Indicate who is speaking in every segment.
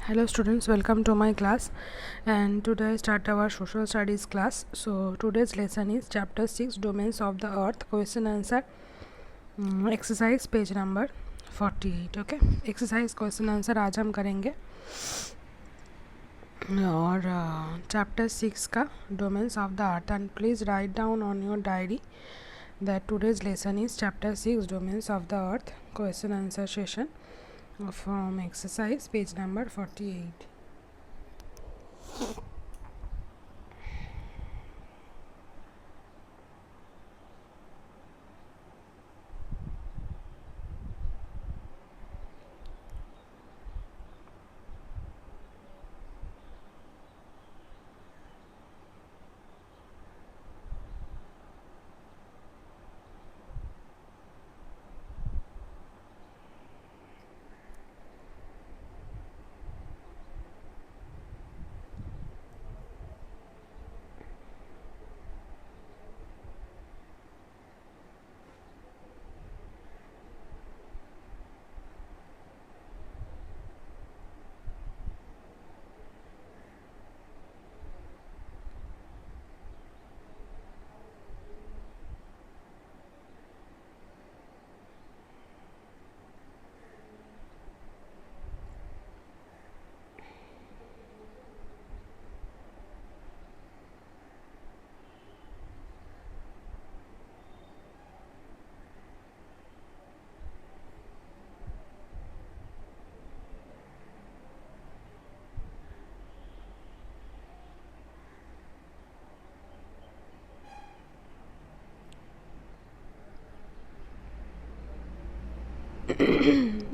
Speaker 1: Hello students, welcome to my class, and today I start our social studies class. So today's lesson is chapter 6 domains of the earth, question answer, exercise page number 48. Okay, exercise question answer आज हम करेंगे और chapter 6 का domains of the earth, and please write down on your diary that today's lesson is chapter 6 domains of the earth, question answer session from exercise page number 48.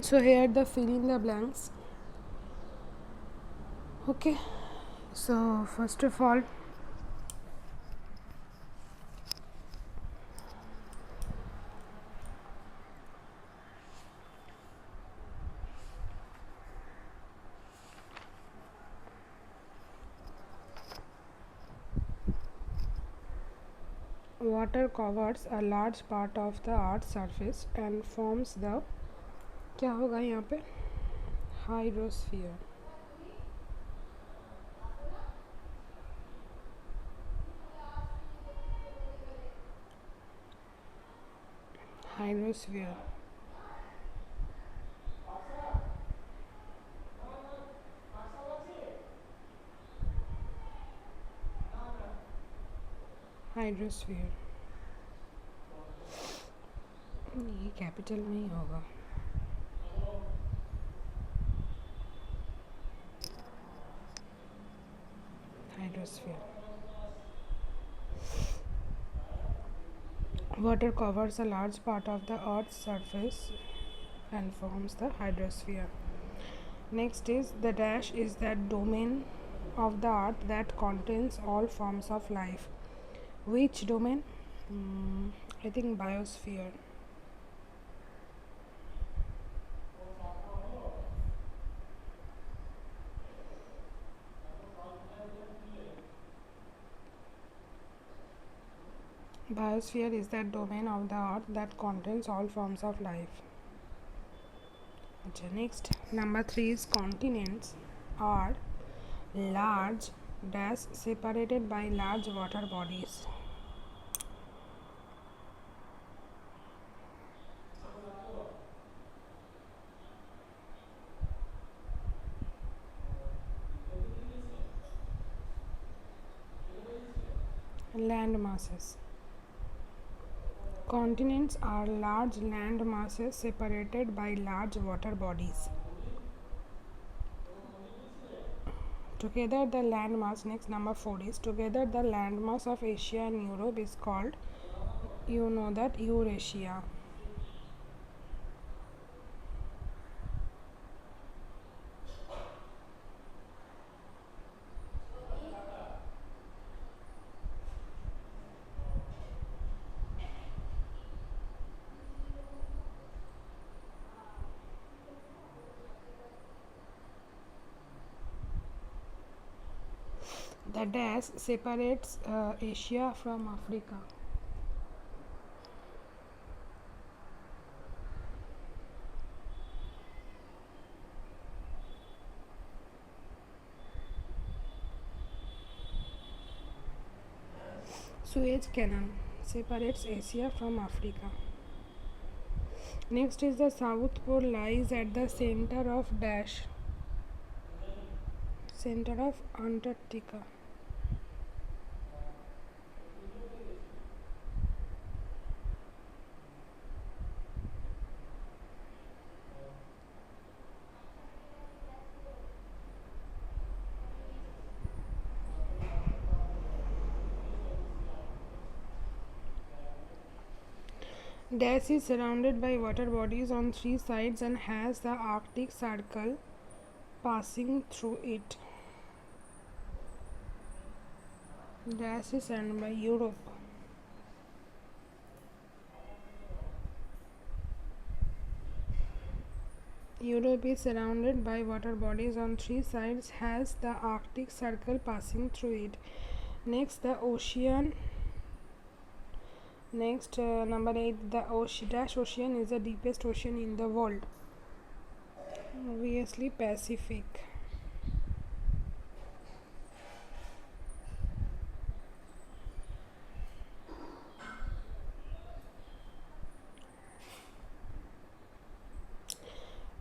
Speaker 1: So here the fill in the blanks. Okay, so first of all, water covers a large part of the earth's surface and forms the, क्या होगा यहाँ पे, hydrosphere. Hydrosphere hydrosphere ये capital में ही होगा. Hydrosphere. Water covers a large part of the Earth's surface and forms the hydrosphere. Next is the dash is that domain of the Earth that contains all forms of life. Which domain? I think biosphere. Biosphere is that domain of the earth that contains all forms of life. Next, number 3 is continents are large dash separated by large water bodies. Land masses. Continents are large land masses separated by large water bodies. Together the landmass, next number 4 is together the landmass of Asia and Europe is called, you know that, Eurasia. The dash separates Asia from Africa. Suez Canal separates Asia from Africa. Next is the South Pole lies at the center of dash. Center of Antarctica. Dash is surrounded by water bodies on three sides and has the Arctic Circle passing through it. Dash is surrounded by Europe. Europe is surrounded by water bodies on three sides, has the Arctic Circle passing through it. Next, the ocean. Number 8, the dash ocean is the deepest ocean in the world. Obviously, Pacific.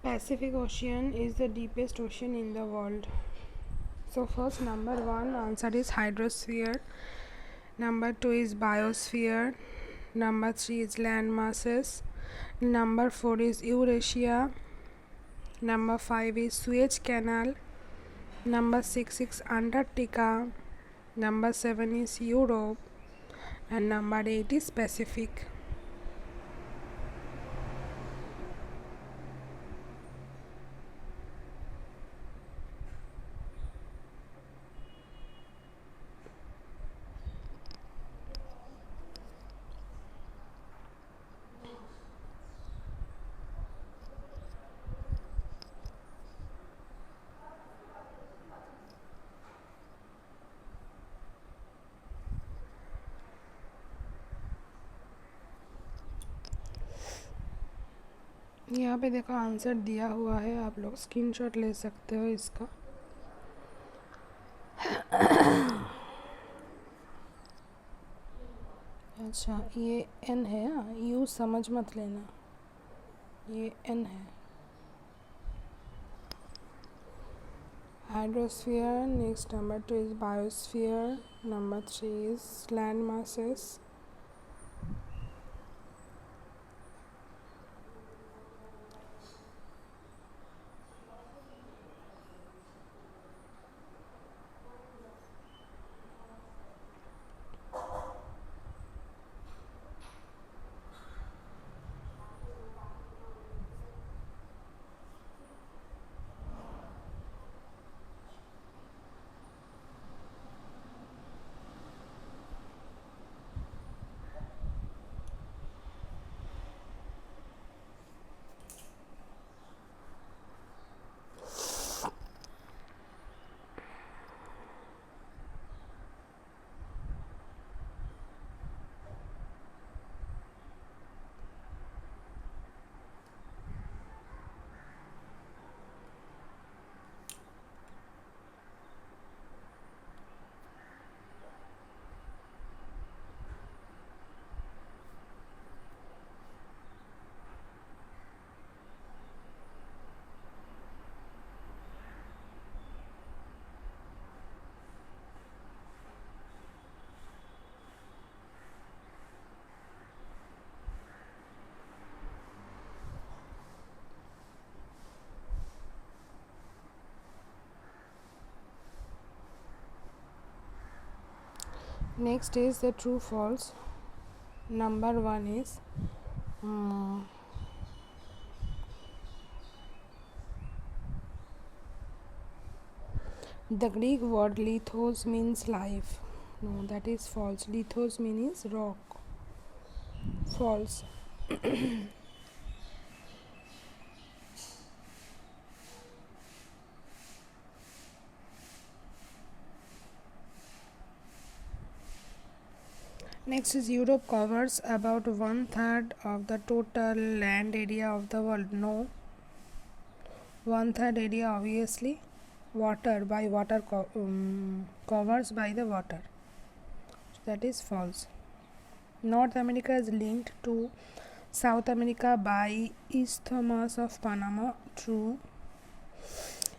Speaker 1: Pacific Ocean is the deepest ocean in the world. So first, number 1 answer is hydrosphere. Number 2 is biosphere. Number 3 is land masses. Number 4 is Eurasia. Number 5 is Suez Canal. Number 6 is Antarctica. Number 7 is Europe. And number 8 is Pacific. यहाँ पे देखो answer दिया हुआ है, आप लोग screenshot ले सकते हो इसका। अच्छा, ये एन है, यू समझ मत लेना, ये एन है। Hydrosphere, next number 2 is biosphere, number 3 is land masses, next is the true false. Number 1 is the Greek word lithos means life. No, that is false. Lithos means rock. False. Next is Europe covers about 1/3 of the total land area of the world. No, 1/3 area obviously water by water covers by the water. that is false. North America is linked to South America by Isthmus of Panama, true.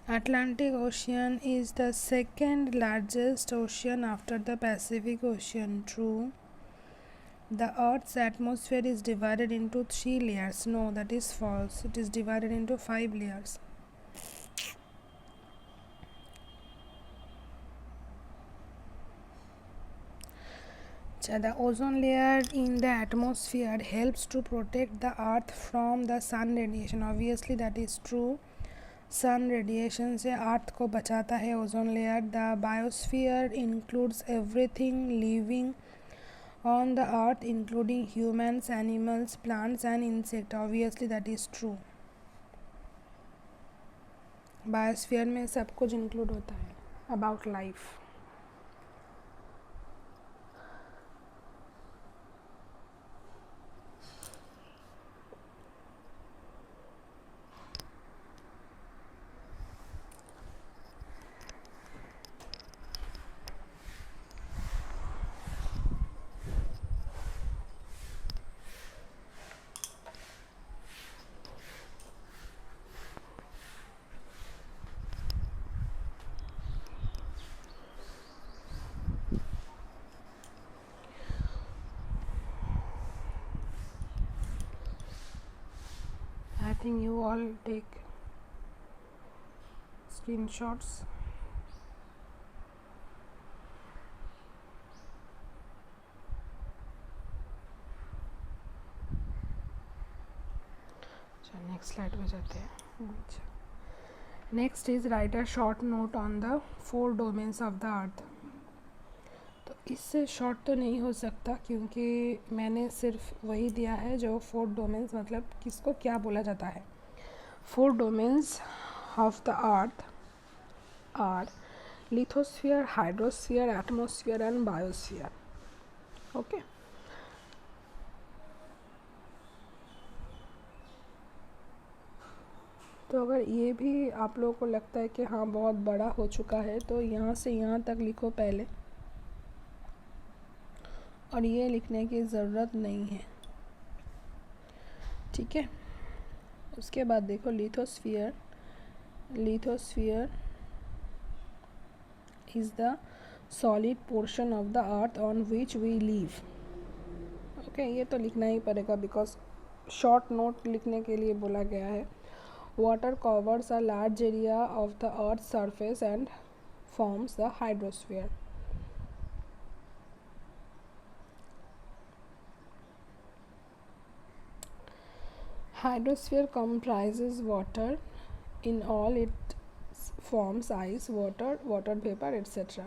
Speaker 1: Atlantic Ocean is the second largest ocean after the Pacific Ocean, true. The Earth's atmosphere is divided into 3 layers. No, that is false. It is divided into 5 layers. The ozone layer in the atmosphere helps to protect the Earth from the sun radiation. Obviously, that is true. Sun radiation से earth को बचाता है ozone layer. The biosphere includes everything living on the earth including humans, animals, plants and insects. Obviously that is true. Biosphere में सब कुछ include होता है about life. I think you all take screenshots. Next slide पे जाते हैं. Next is right a short note on the 4 domains of the अर्थ. तो इससे शॉर्ट तो नहीं हो सकता क्योंकि मैंने सिर्फ वही दिया है जो 4 डोमेन्स मतलब किसको क्या बोला जाता है. 4 domains of the earth are lithosphere, hydrosphere, atmosphere and biosphere. Okay. तो अगर ये भी आप लोगों को लगता है कि हाँ बहुत बड़ा हो चुका है तो यहाँ से यहाँ तक लिखो पहले, और ये लिखने की ज़रूरत नहीं है. ठीक है. उसके बाद देखो lithosphere. Lithosphere is the solid portion of the earth on which we live. Okay. ये तो लिखना ही पड़ेगा बिकॉज शॉर्ट नोट लिखने के लिए बोला गया है. Water covers a large area of the earth surface and forms the hydrosphere. Hydrosphere comprises water in all its forms: ice, water, water vapor, etc.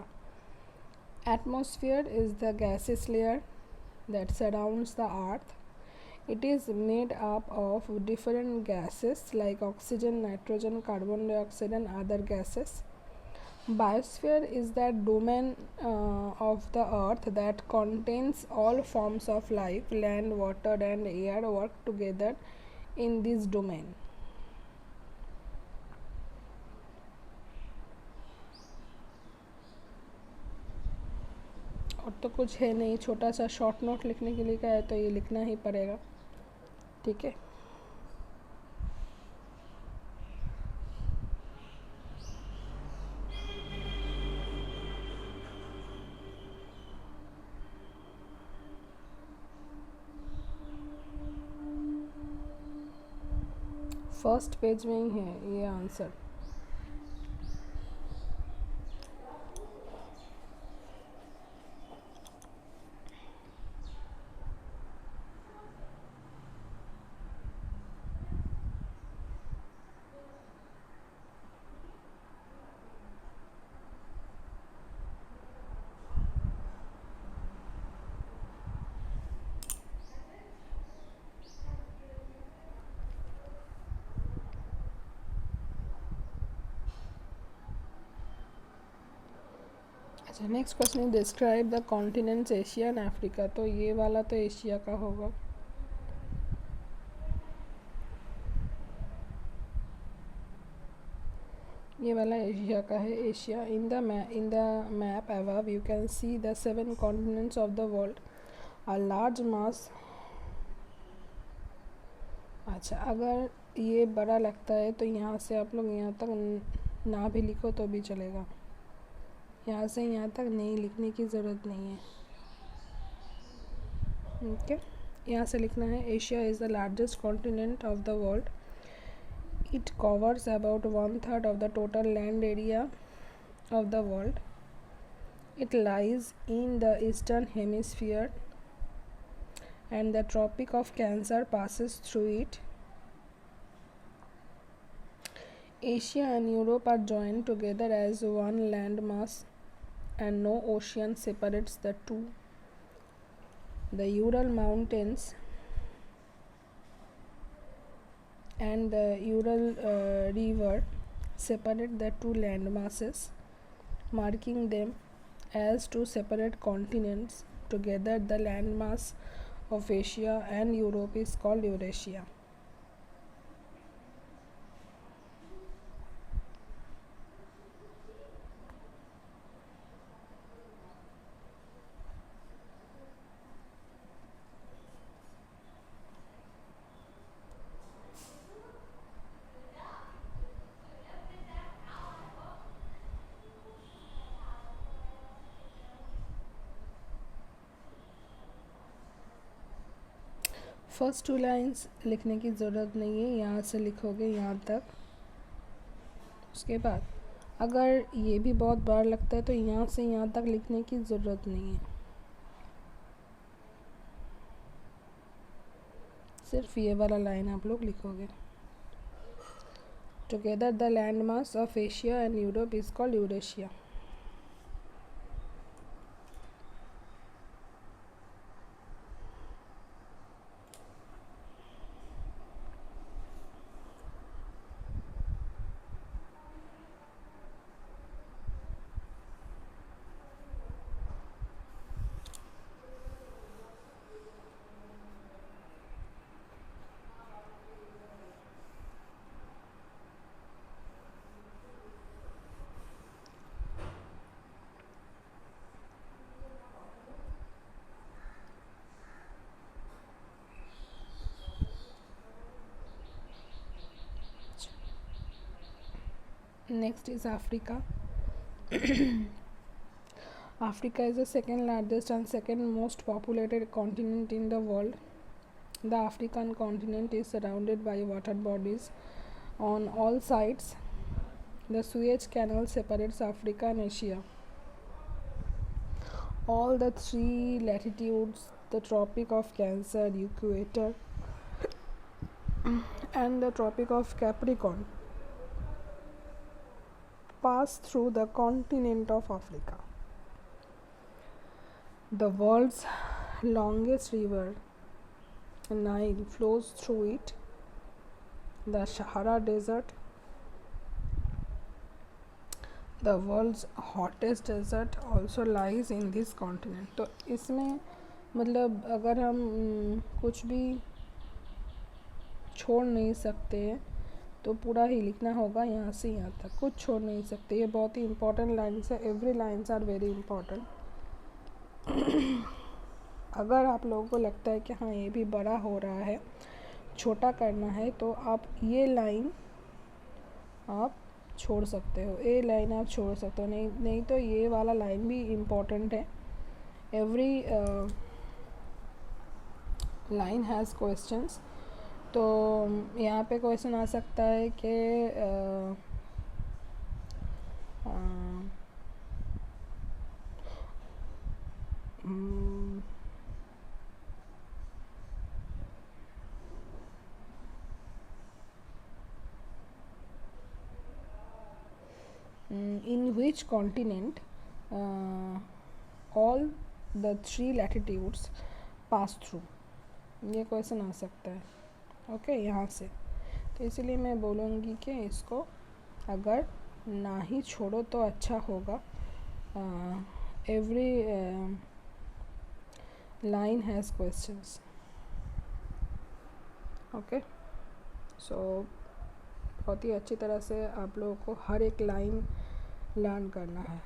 Speaker 1: Atmosphere is the gaseous layer that surrounds the earth. It is made up of different gases like oxygen, nitrogen, carbon dioxide and other gases. Biosphere is that domain of the earth that contains all forms of life. Land, water and air work together in this domain. और तो कुछ है नहीं, छोटा सा short note लिखने के लिए क्या है तो ये लिखना ही पड़ेगा. ठीक है. फर्स्ट पेज में ही है ये आंसर. अच्छा. Next question is describe the continents Asia and Africa. तो ये वाला तो एशिया का होगा. ये वाला एशिया का है. Asia in the map above you can see the 7 continents of the world. A large mass. अच्छा, अगर ये बड़ा लगता है तो यहाँ से आप लोग यहाँ तक ना भी लिखो तो भी चलेगा. यहाँ से यहाँ तक नहीं लिखने की ज़रूरत नहीं है. ओके, यहाँ से लिखना है Asia is the largest continent of the world. It covers about 1/3 of the total land area of the world. It lies in the eastern hemisphere and the Tropic of Cancer passes through it. Asia and Europe are joined together as one landmass and no ocean separates the two. The Ural Mountains and the Ural River separate the two landmasses, marking them as two separate continents. Together, the landmass of Asia and Europe is called Eurasia. First 2 lines लिखने की ज़रूरत नहीं है, यहाँ से लिखोगे यहाँ तक. उसके बाद अगर ये भी बहुत बड़ा लगता है तो यहाँ से यहाँ तक लिखने की ज़रूरत नहीं है, सिर्फ ये वाला लाइन आप लोग लिखोगे. Together the land mass of Asia and Europe is called Eurasia. Next is Africa. Africa is the second largest and second most populated continent in the world. The African continent is surrounded by water bodies on all sides. The Suez Canal separates Africa and Asia. All the 3 latitudes, the Tropic of Cancer, Equator, and the Tropic of Capricorn, pass through the continent of Africa. The world's longest river, Nile, flows through it. The Sahara Desert, the world's hottest desert, also lies in this continent. तो इसमें मतलब अगर हम कुछ भी छोड़ नहीं सकते हैं तो पूरा ही लिखना होगा, यहाँ से यहाँ तक कुछ छोड़ नहीं सकते. ये बहुत ही इंपॉर्टेंट लाइन्स है. Every lines are very important. अगर आप लोगों को लगता है कि हाँ ये भी बड़ा हो रहा है, छोटा करना है, तो आप ये लाइन आप छोड़ सकते हो, ये लाइन आप छोड़ सकते हो. नहीं तो ये वाला लाइन भी इम्पॉर्टेंट है. Every line has questions. तो यहाँ पे क्वेश्चन आ सकता है कि in which continent all the 3 latitudes pass through. ये क्वेश्चन आ सकता है. ओके, यहाँ से. तो इसलिए मैं बोलूँगी कि इसको अगर ना ही छोड़ो तो अच्छा होगा. Every line has questions. Okay, so बहुत ही अच्छी तरह से आप लोगों को हर एक लाइन लर्न करना है।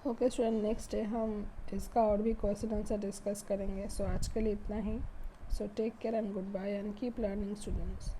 Speaker 1: ओके स्टूडेंट, नेक्स्ट डे हम इसका और भी क्वेश्चन आंसर डिस्कस करेंगे। सो आज के लिए इतना ही। So take care and goodbye and keep learning students.